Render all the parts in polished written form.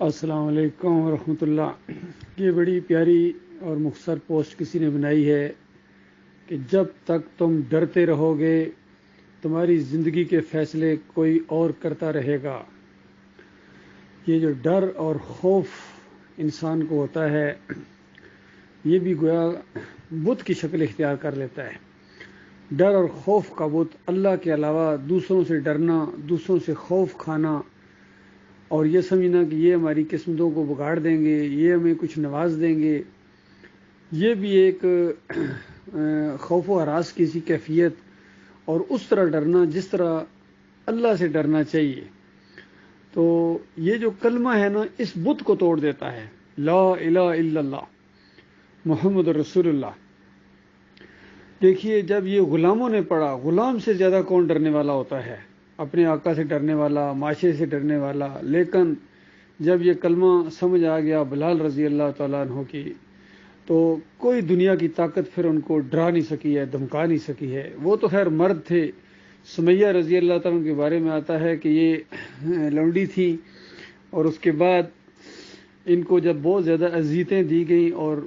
السلام علیکم ورحمۃ اللہ۔ یہ بڑی پیاری اور مختصر پوسٹ کسی نے بنائی ہے کہ جب تک تم ڈرتے رہو گے تمہاری زندگی کے فیصلے کوئی اور کرتا رہے گا۔ یہ جو ڈر اور خوف انسان کو ہوتا ہے یہ بھی گویا بت کی شکل اختیار کر لیتا ہے۔ ڈر اور خوف کا بت اللہ کے علاوہ دوسروں سے ڈرنا، دوسروں سے خوف کھانا اور یہ سمجھنا کہ یہ ہماری قسمتوں کو بگاڑ دیں گے، یہ ہمیں کچھ نواز دیں گے، یہ بھی ایک خوف و ہراس کی سی کیفیت اور اس طرح ڈرنا جس طرح اللہ سے ڈرنا چاہیے۔ تو یہ جو کلمہ ہے نا اس بت کو توڑ دیتا ہے، لا الہ الا اللہ محمد رسول اللہ۔ دیکھیے جب یہ غلاموں نے پڑھا، غلام سے زیادہ کون ڈرنے والا ہوتا ہے؟ اپنے آقا سے ڈرنے والا، معاشرے سے ڈرنے والا۔ لیکن جب یہ کلمہ سمجھ آ گیا بلال رضی اللہ تعالیٰ عنہ کی، تو کوئی دنیا کی طاقت پھر ان کو ڈرا نہیں سکی ہے، دھمکا نہیں سکی ہے۔ وہ تو خیر مرد تھے۔ سمیہ رضی اللہ تعالیٰ عنہ کے بارے میں آتا ہے کہ یہ لونڈی تھی اور اس کے بعد ان کو جب بہت زیادہ اذیتیں دی گئیں اور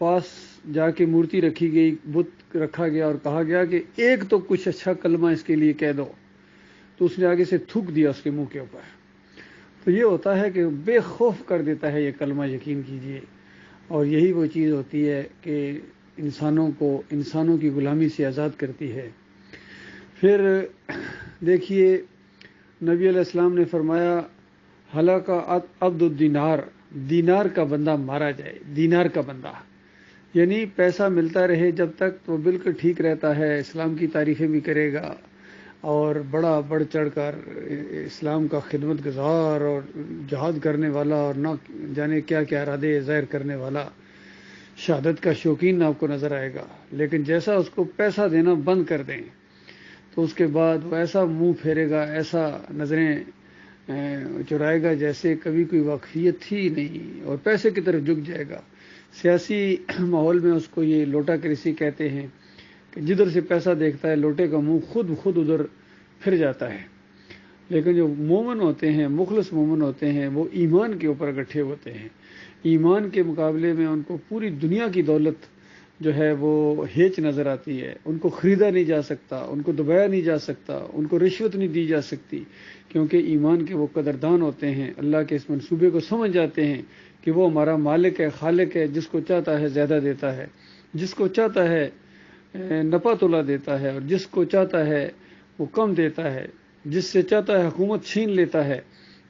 پاس جا کے مورتی رکھی گئی، بت رکھا گیا اور کہا گیا کہ ایک تو کچھ اچھا کلمہ اس کے لیے کہہ دو، تو اس نے آگے سے تھوک دیا اس کے منہ کے اوپر۔ تو یہ ہوتا ہے کہ بے خوف کر دیتا ہے یہ کلمہ، یقین کیجئے۔ اور یہی وہ چیز ہوتی ہے کہ انسانوں کو انسانوں کی غلامی سے آزاد کرتی ہے۔ پھر دیکھیے نبی علیہ السلام نے فرمایا ہلاک عبد الدینار، دینار کا بندہ مارا جائے، دینار کا بندہ، یعنی پیسہ ملتا رہے جب تک تو بالکل ٹھیک رہتا ہے، اسلام کی تعریفیں بھی کرے گا اور بڑا بڑھ چڑھ کر اسلام کا خدمت گزار اور جہاد کرنے والا اور نہ جانے کیا کیا ارادے ظاہر کرنے والا، شہادت کا شوقین آپ کو نظر آئے گا۔ لیکن جیسا اس کو پیسہ دینا بند کر دیں تو اس کے بعد وہ ایسا منہ پھیرے گا، ایسا نظریں چرائے گا جیسے کبھی کوئی واقفیت تھی نہیں اور پیسے کی طرف جھک جائے گا۔ سیاسی ماحول میں اس کو یہ لوٹا کرسی کہتے ہیں کہ جدھر سے پیسہ دیکھتا ہے لوٹے کا منہ خود ادھر پھر جاتا ہے۔ لیکن جو مومن ہوتے ہیں، مخلص مومن ہوتے ہیں، وہ ایمان کے اوپر اکٹھے ہوتے ہیں۔ ایمان کے مقابلے میں ان کو پوری دنیا کی دولت جو ہے وہ ہیچ نظر آتی ہے، ان کو خریدا نہیں جا سکتا، ان کو دبایا نہیں جا سکتا، ان کو رشوت نہیں دی جا سکتی، کیونکہ ایمان کے وہ قدردان ہوتے ہیں، اللہ کے اس منصوبے کو سمجھ جاتے ہیں کہ وہ ہمارا مالک ہے، خالق ہے، جس کو چاہتا ہے زیادہ دیتا ہے، جس کو چاہتا ہے نفع تولا دیتا ہے اور جس کو چاہتا ہے وہ کم دیتا ہے، جس سے چاہتا ہے حکومت چھین لیتا ہے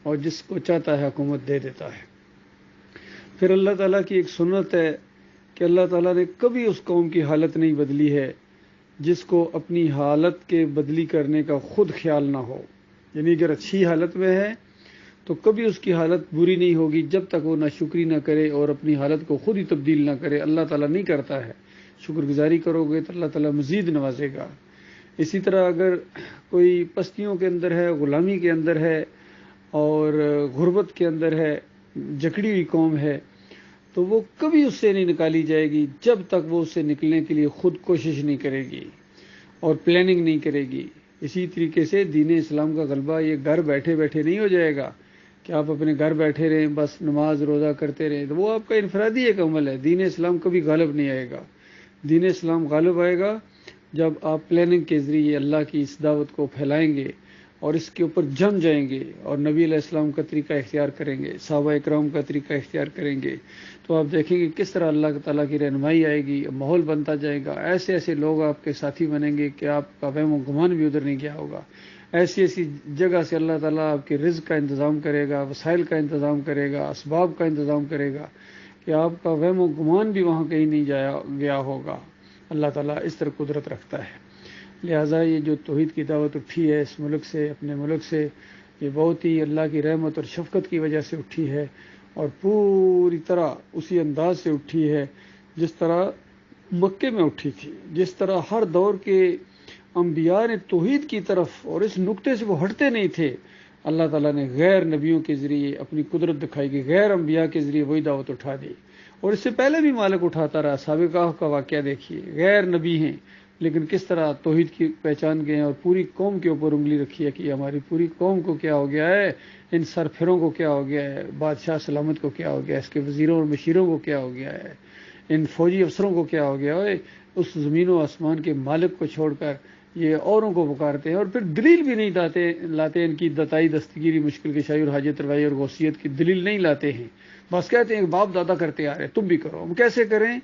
اور جس کو چاہتا ہے حکومت دے دیتا ہے۔ پھر اللہ تعالیٰ کی ایک سنت ہے کہ اللہ تعالیٰ نے کبھی اس قوم کی حالت نہیں بدلی ہے جس کو اپنی حالت کے بدلی کرنے کا خود خیال نہ ہو، یعنی اگر اچھی حالت میں ہے تو کبھی اس کی حالت بری نہیں ہوگی جب تک وہ ناشکری نہ کرے اور اپنی حالت کو خود ہی تبدیل نہ کرے۔ اللہ تعالیٰ نہیں کرتا ہے، شکر گزاری کرو گے تو اللہ تعالیٰ مزید نوازے گا۔ اسی طرح اگر کوئی پستیوں کے اندر ہے، غلامی کے اندر ہے اور غربت کے اندر ہے، جکڑی ہوئی قوم ہے، تو وہ کبھی اس سے نہیں نکالی جائے گی جب تک وہ اس سے نکلنے کے لیے خود کوشش نہیں کرے گی اور پلاننگ نہیں کرے گی۔ اسی طریقے سے دین اسلام کا غلبہ یہ گھر بیٹھے بیٹھے نہیں ہو جائے گا کہ آپ اپنے گھر بیٹھے رہیں بس نماز روزہ کرتے رہیں، تو وہ آپ کا انفرادی ایک عمل ہے۔ دین اسلام کبھی غالب نہیں آئے گا۔ دین اسلام غالب آئے گا جب آپ پلاننگ کے ذریعے اللہ کی اس دعوت کو پھیلائیں گے اور اس کے اوپر جم جائیں گے اور نبی علیہ السلام کا طریقہ اختیار کریں گے، صحابہ اکرام کا طریقہ اختیار کریں گے، تو آپ دیکھیں گے کس طرح اللہ تعالیٰ کی رہنمائی آئے گی، ماحول بنتا جائے گا، ایسے ایسے لوگ آپ کے ساتھی بنیں گے کہ آپ کا وہم و گمان بھی ادھر نہیں گیا ہوگا۔ ایسی ایسی جگہ سے اللہ تعالیٰ آپ کے رزق کا انتظام کرے گا، وسائل کا انتظام کرے گا، اسباب کا انتظام کرے گا کہ آپ کا وہم و گمان بھی وہاں کہیں نہیں گیا ہوگا۔ اللہ تعالیٰ اس طرح قدرت رکھتا ہے۔ لہٰذا یہ جو توحید کی دعوت اٹھی ہے اس ملک سے، اپنے ملک سے، یہ بہت ہی اللہ کی رحمت اور شفقت کی وجہ سے اٹھی ہے اور پوری طرح اسی انداز سے اٹھی ہے جس طرح مکے میں اٹھی تھی، جس طرح ہر دور کے انبیاء نے توحید کی طرف اور اس نقطے سے وہ ہٹتے نہیں تھے۔ اللہ تعالیٰ نے غیر نبیوں کے ذریعے اپنی قدرت دکھائی کہ غیر انبیاء کے ذریعے وہی دعوت اٹھا دی، اور اس سے پہلے بھی مالک اٹھاتا رہا۔ سابق کا واقعہ دیکھیے، غیر نبی ہیں لیکن کس طرح توحید کی پہچان گئے ہیں اور پوری قوم کے اوپر انگلی رکھی ہے کہ ہماری پوری قوم کو کیا ہو گیا ہے، ان سرفروں کو کیا ہو گیا ہے، بادشاہ سلامت کو کیا ہو گیا ہے، اس کے وزیروں اور مشیروں کو کیا ہو گیا ہے، ان فوجی افسروں کو کیا ہو گیا ہے، اس زمین و آسمان کے مالک کو چھوڑ کر یہ اوروں کو پکارتے ہیں، اور پھر دلیل بھی نہیں لاتے ان کی دتائی دستگیری مشکل کشائی اور حاجت روائی اور غوثیت کی دلیل نہیں لاتے ہیں، بس کہتے ہیں کہ باپ دادا کرتے آ رہے تم بھی کرو۔ ہم کیسے کریں؟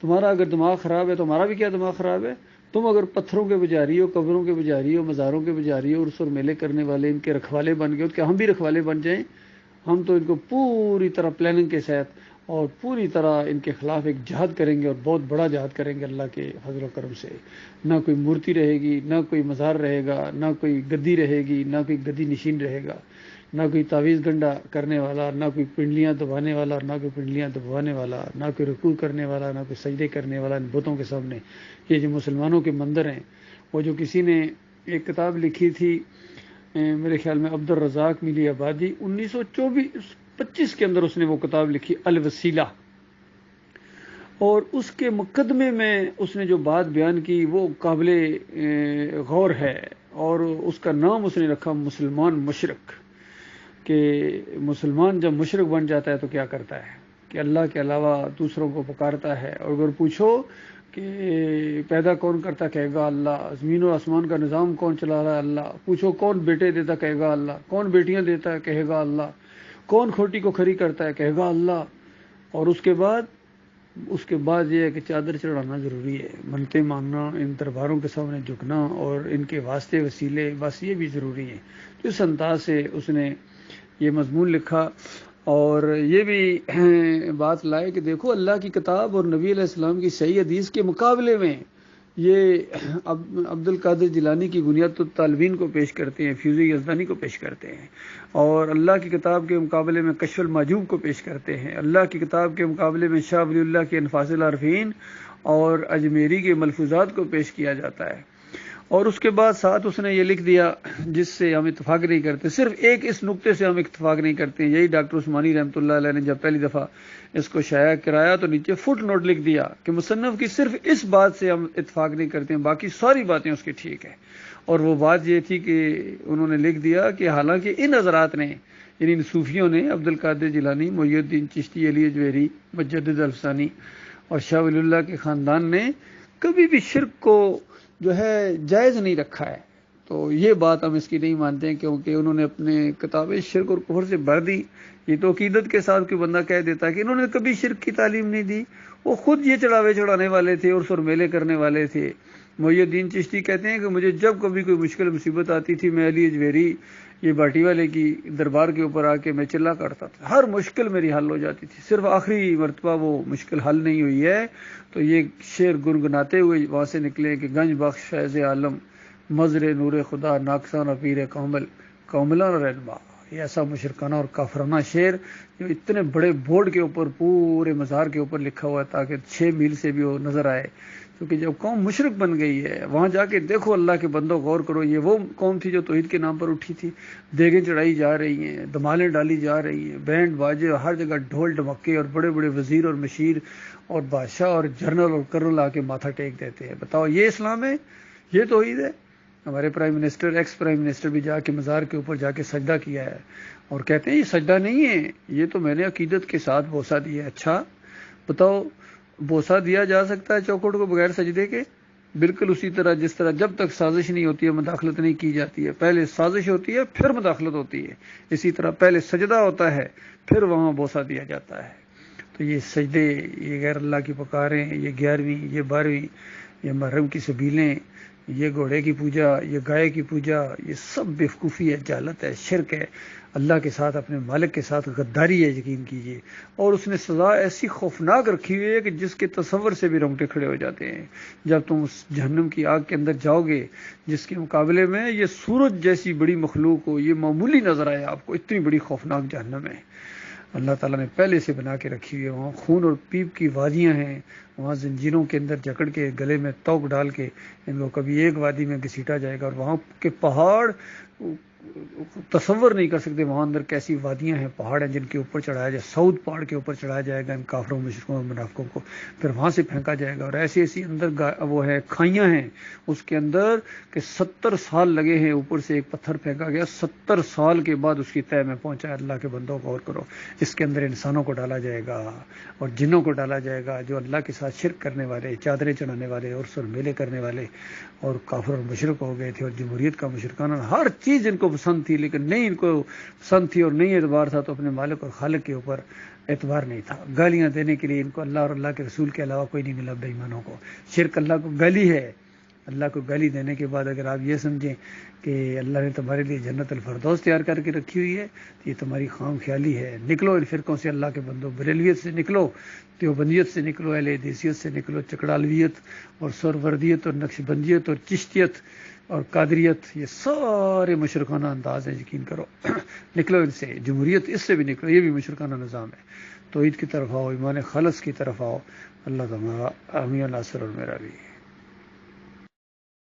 تمہارا اگر دماغ خراب ہے تو ہمارا بھی کیا دماغ خراب ہے؟ تم اگر پتھروں کے پجاری ہو، قبروں کے پجاری ہو، مزاروں کے پجاری ہو، عرس اور میلے کرنے والے ان کے رکھوالے بن گئے، تو کیا ہم بھی رکھوالے بن جائیں؟ ہم تو ان کو پوری طرح پلاننگ کے ساتھ اور پوری طرح ان کے خلاف ایک جہاد کریں گے، اور بہت بڑا جہاد کریں گے اللہ کے فضل و کرم سے۔ نہ کوئی مورتی رہے گی، نہ کوئی مزار رہے گا، نہ کوئی گدی رہے گی، نہ کوئی گدی نشین رہے گا، نہ کوئی تعویذ گنڈا کرنے والا، نہ کوئی پنڈلیاں دبانے والا، نہ کوئی پنڈلیاں دبوانے والا، نہ کوئی رکوع کرنے والا، نہ کوئی سجدے کرنے والا ان بتوں کے سامنے۔ یہ جو مسلمانوں کے مندر ہیں، وہ جو کسی نے ایک کتاب لکھی تھی میرے خیال میں عبد الرزاق ملی آبادی 1925 کے اندر اس نے وہ کتاب لکھی الوسیلہ، اور اس کے مقدمے میں اس نے جو بات بیان کی وہ قابل غور ہے، اور اس کا نام اس نے رکھا مسلمان مشرک، کہ مسلمان جب مشرک بن جاتا ہے تو کیا کرتا ہے کہ اللہ کے علاوہ دوسروں کو پکارتا ہے، اور اگر پوچھو کہ پیدا کون کرتا، کہے گا اللہ، زمین و آسمان کا نظام کون چلا رہا ہے اللہ، پوچھو کون بیٹے دیتا، کہے گا اللہ، کون بیٹیاں دیتا ہے، کہے گا اللہ، کون کھوٹی کو کھری کرتا ہے، کہے گا اللہ، اور اس کے بعد یہ ہے کہ چادر چڑھانا ضروری ہے، منتیں مانگنا، ان درباروں کے سامنے جھکنا اور ان کے واسطے وسیلے، بس یہ بھی ضروری ہے۔ تو اس انداز سے اس نے یہ مضمون لکھا، اور یہ بھی بات لائے کہ دیکھو اللہ کی کتاب اور نبی علیہ السلام کی صحیح حدیث کے مقابلے میں یہ عبد القادر جیلانی کی بنیاد الطالبین کو پیش کرتے ہیں، فیض یزدانی کو پیش کرتے ہیں، اور اللہ کی کتاب کے مقابلے میں کشف المحجوب کو پیش کرتے ہیں، اللہ کی کتاب کے مقابلے میں شاہ ولی اللہ کے انفاس العارفین اور اجمیری کے ملفوظات کو پیش کیا جاتا ہے۔ اور اس کے بعد ساتھ اس نے یہ لکھ دیا جس سے ہم اتفاق نہیں کرتے، صرف ایک اس نقطے سے ہم اتفاق نہیں کرتے ہیں، یہی ڈاکٹر عثمانی رحمۃ اللہ علیہ نے جب پہلی دفعہ اس کو شائع کرایا تو نیچے فٹ نوٹ لکھ دیا کہ مصنف کی صرف اس بات سے ہم اتفاق نہیں کرتے ہیں، باقی ساری باتیں اس کی ٹھیک ہیں۔ اور وہ بات یہ تھی کہ انہوں نے لکھ دیا کہ حالانکہ ان حضرات نے، یعنی ان صوفیوں نے، عبد القادر جیلانی، محی الدین چشتی، علی اجویری، مجدد الفسانی اور شاہ ولی اللہ کے خاندان نے کبھی بھی شرک کو جو ہے جائز نہیں رکھا ہے، تو یہ بات ہم اس کی نہیں مانتے ہیں، کیونکہ انہوں نے اپنے کتابیں شرک اور کفر سے بھر دی۔ یہ تو عقیدت کے ساتھ کوئی بندہ کہہ دیتا کہ انہوں نے کبھی شرک کی تعلیم نہیں دی، وہ خود یہ چڑھانے والے تھے، عرس اور میلے کرنے والے تھے۔ محی الدین چشتی کہتے ہیں کہ مجھے جب کبھی کوئی مشکل مصیبت آتی تھی، میں علی اجویری یہ باٹی والے کی دربار کے اوپر آ کے میں چلا کرتا تھا، ہر مشکل میری حل ہو جاتی تھی، صرف آخری مرتبہ وہ مشکل حل نہیں ہوئی ہے تو یہ شعر گنگناتے ہوئے وہاں سے نکلے کہ گنج بخش فیض عالم، مظر نور خدا، ناقصانہ پیر کامل، کاملانہ رہنما۔ یہ ایسا مشرکانہ اور کافرانہ شعر جو اتنے بڑے بورڈ کے اوپر پورے مزار کے اوپر لکھا ہوا ہے تاکہ 6 میل سے بھی وہ نظر آئے، کیونکہ جب قوم مشرک بن گئی ہے وہاں جا کے دیکھو اللہ کے بندوں غور کرو، یہ وہ قوم تھی جو توحید کے نام پر اٹھی تھی، دیگیں چڑھائی جا رہی ہیں، دمالیں ڈالی جا رہی ہیں، بینڈ باجے، ہر جگہ ڈھول ڈھمکے، اور بڑے بڑے وزیر اور مشیر اور بادشاہ اور جنرل اور کرنل آ کے ماتھا ٹیک دیتے ہیں۔ بتاؤ یہ اسلام ہے؟ یہ توحید ہے؟ ہمارے prime minister, ex prime minister بھی جا کے مزار کے اوپر جا کے سجدہ کیا ہے، اور کہتے ہیں یہ سجدہ نہیں ہے، یہ تو میں نے عقیدت کے ساتھ بوسہ دیا ہے۔ اچھا بتاؤ بوسہ دیا جا سکتا ہے چوکھٹ کو بغیر سجدے کے؟ بالکل اسی طرح جس طرح جب تک سازش نہیں ہوتی ہے مداخلت نہیں کی جاتی ہے، پہلے سازش ہوتی ہے پھر مداخلت ہوتی ہے، اسی طرح پہلے سجدہ ہوتا ہے پھر وہاں بوسہ دیا جاتا ہے۔ تو یہ سجدے، یہ غیر اللہ کی پکاریں، یہ 11ویں، یہ 12ویں، یہ محرم کی سبیلیں، یہ گھوڑے کی پوجا، یہ گائے کی پوجا، یہ سب بیوقوفی ہے، جہالت ہے، شرک ہے، اللہ کے ساتھ، اپنے مالک کے ساتھ غداری ہے، یقین کیجئے۔ اور اس نے سزا ایسی خوفناک رکھی ہوئی ہے کہ جس کے تصور سے بھی رونگٹے کھڑے ہو جاتے ہیں جب تم اس جہنم کی آگ کے اندر جاؤ گے، جس کے مقابلے میں یہ سورج جیسی بڑی مخلوق ہو، یہ معمولی نظر آئے آپ کو، اتنی بڑی خوفناک جہنم ہے اللہ تعالیٰ نے پہلے سے بنا کے رکھی ہوئی ہے۔ وہاں خون اور پیپ کی وادیاں ہیں، وہاں زنجیروں کے اندر جکڑ کے گلے میں توق ڈال کے ان کو کبھی ایک وادی میں گھسیٹا جائے گا، اور وہاں کے پہاڑ تصور نہیں کر سکتے وہاں اندر کیسی وادیاں ہیں، پہاڑ ہیں جن کے اوپر چڑھایا جائے، سعود پہاڑ کے اوپر چڑھایا جائے گا ان کافروں مشرکوں اور منافقوں کو، پھر وہاں سے پھینکا جائے گا، اور ایسی ایسی اندر وہ ہے کھائیاں ہیں اس کے اندر کہ 70 سال لگے ہیں، اوپر سے ایک پتھر پھینکا گیا، 70 سال کے بعد اس کی تہہ میں پہنچا ہے۔ اللہ کے بندوں کو غور کرو، اس کے اندر انسانوں کو ڈالا جائے گا اور جنوں کو ڈالا جائے گا، جو اللہ کے ساتھ شرک کرنے والے، چادریں چڑھانے والے، عرس اور میلے کرنے والے اور کافر اور مشرک ہو گئے تھے، اور جمہوریت کا مشرکانہ ہر چیز ان کو پسند تھی، لیکن نہیں ان کو پسند تھی اور نہیں اعتبار تھا، تو اپنے مالک اور خالق کے اوپر اعتبار نہیں تھا۔ گالیاں دینے کے لیے ان کو اللہ اور اللہ کے رسول کے علاوہ کوئی نہیں ملا بے ایمانوں کو۔ شرک اللہ کو گالی ہے، اللہ کو گالی دینے کے بعد اگر آپ یہ سمجھیں کہ اللہ نے تمہارے لیے جنت الفردوس تیار کر کے رکھی ہوئی ہے تو یہ تمہاری خام خیالی ہے۔ نکلو ان فرقوں سے اللہ کے بندو، بریلویت سے نکلو، دیوبندیت سے نکلو، اہل حدیثیت سے نکلو، چکڑالویت اور سہروردیت اور نقشبندیت اور چشتیت اور قادریت، یہ سارے مشرکانہ انداز ہیں، یقین کرو۔ نکلو ان سے، جمہوریت اس سے بھی نکلو، یہ بھی مشرکانہ نظام ہے۔ توحید کی طرف آؤ، ایمان خالص کی طرف آؤ۔ اللہ تمہارا حامی و ناصر اور میرا بھی۔